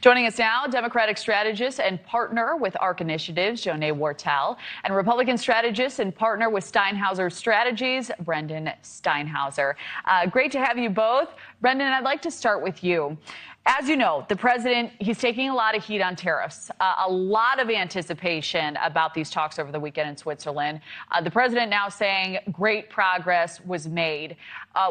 Joining us now, Democratic strategist and partner with ARC Initiatives, Jonay Wartel, and Republican strategist and partner with Steinhauser Strategies, Brendan Steinhauser. Great to have you both. Brendan, I'd like to start with you. As you know, the president, he's taking a lot of heat on tariffs, a lot of anticipation about these talks over the weekend in Switzerland. The president now saying great progress was made.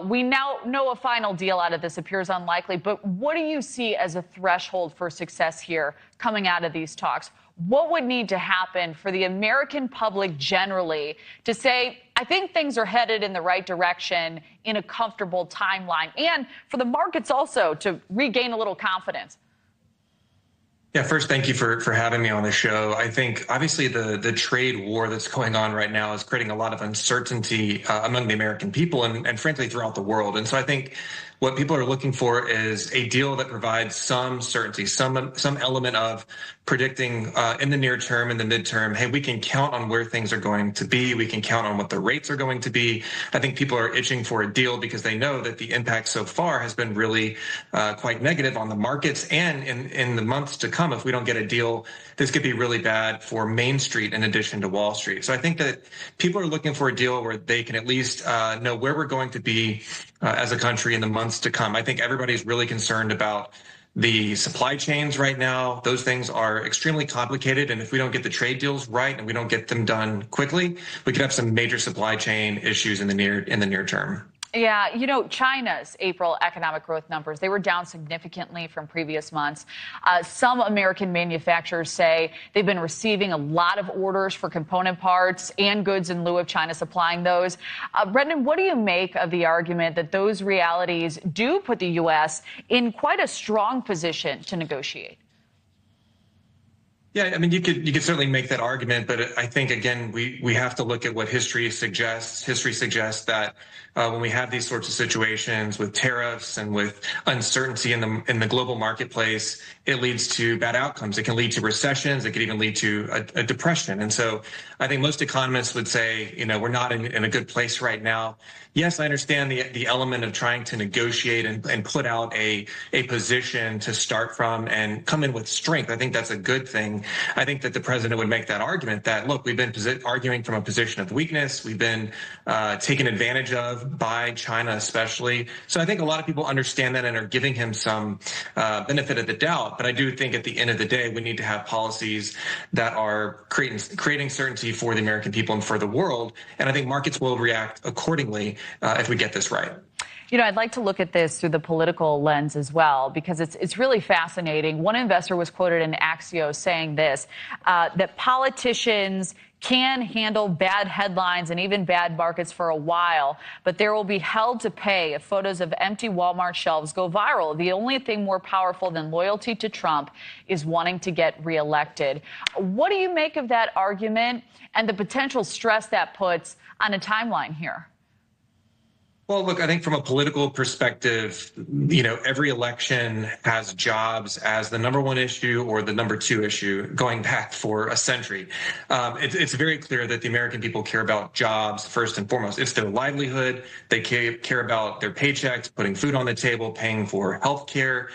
We now know a final deal out of this appears unlikely, but what do you see as a threshold for success here coming out of these talks? What would need to happen for the American public generally to say, I think things are headed in the right direction in a comfortable timeline, and for the markets also to regain a little confidence? Yeah, first, thank you for having me on the show. I think obviously the trade war that's going on right now is creating a lot of uncertainty among the American people and frankly throughout the world. And so I think what people are looking for is a deal that provides some certainty, some element of predicting in the near term, in the midterm, hey, we can count on where things are going to be. We can count on what the rates are going to be. I think people are itching for a deal because they know that the impact so far has been really quite negative on the markets. And in the months to come, if we don't get a deal, this could be really bad for Main Street in addition to Wall Street. So I think that people are looking for a deal where they can at least know where we're going to be as a country in the months to come. I think everybody's really concerned about the supply chains right now. Those things are extremely complicated. And if we don't get the trade deals right and we don't get them done quickly, we could have some major supply chain issues in the near term. Yeah, you know, China's April economic growth numbers, they were down significantly from previous months. Some American manufacturers say they've been receiving a lot of orders for component parts and goods in lieu of China supplying those. Brendan, what do you make of the argument that those realities do put the U.S. in quite a strong position to negotiate? Yeah, I mean, you could certainly make that argument, but I think, again, we have to look at what history suggests. History suggests that when we have these sorts of situations with tariffs and with uncertainty in the global marketplace, it leads to bad outcomes. It can lead to recessions. It could even lead to a depression. And so I think most economists would say, you know, we're not in a good place right now. Yes, I understand the element of trying to negotiate and put out a position to start from and come in with strength. I think that's a good thing. I think that the president would make that argument that, look, we've been arguing from a position of weakness. We've been taken advantage of by China especially. So I think a lot of people understand that and are giving him some benefit of the doubt. But I do think at the end of the day, we need to have policies that are creating certainty for the American people and for the world. And I think markets will react accordingly if we get this right. You know, I'd like to look at this through the political lens as well, because it's really fascinating. One investor was quoted in Axios saying this, that politicians can handle bad headlines and even bad markets for a while, but there will be hell to pay if photos of empty Walmart shelves go viral. The only thing more powerful than loyalty to Trump is wanting to get reelected. What do you make of that argument and the potential stress that puts on a timeline here? Well, look, I think from a political perspective, you know, every election has jobs as the number one issue or the number two issue going back for a century. It's very clear that the American people care about jobs first and foremost. It's their livelihood. They care about their paychecks, putting food on the table, paying for health care,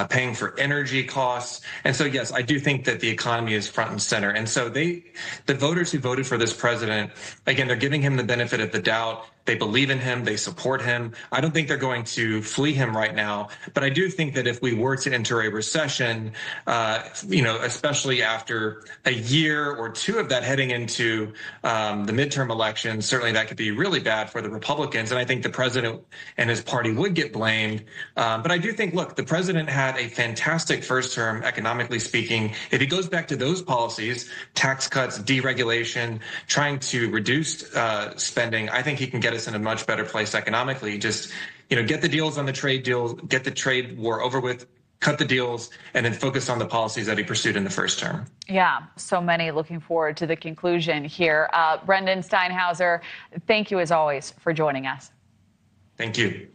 paying for energy costs. And so, yes, I do think that the economy is front and center. And so the voters who voted for this president, again, they're giving him the benefit of the doubt. They believe in him. They support him. I don't think they're going to flee him right now. But I do think that if we were to enter a recession, you know, especially after a year or two of that heading into the midterm elections, certainly that could be really bad for the Republicans. And I think the president and his party would get blamed. But I do think, look, the president had a fantastic first term, economically speaking. If he goes back to those policies, tax cuts, deregulation, trying to reduce spending, I think he can get us in a much better place economically. Just, you know, get the deals on the trade deal, get the trade war over with, cut the deals, and then focus on the policies that he pursued in the first term. Yeah, so many looking forward to the conclusion here. Brendan Steinhauser, thank you as always for joining us. Thank you.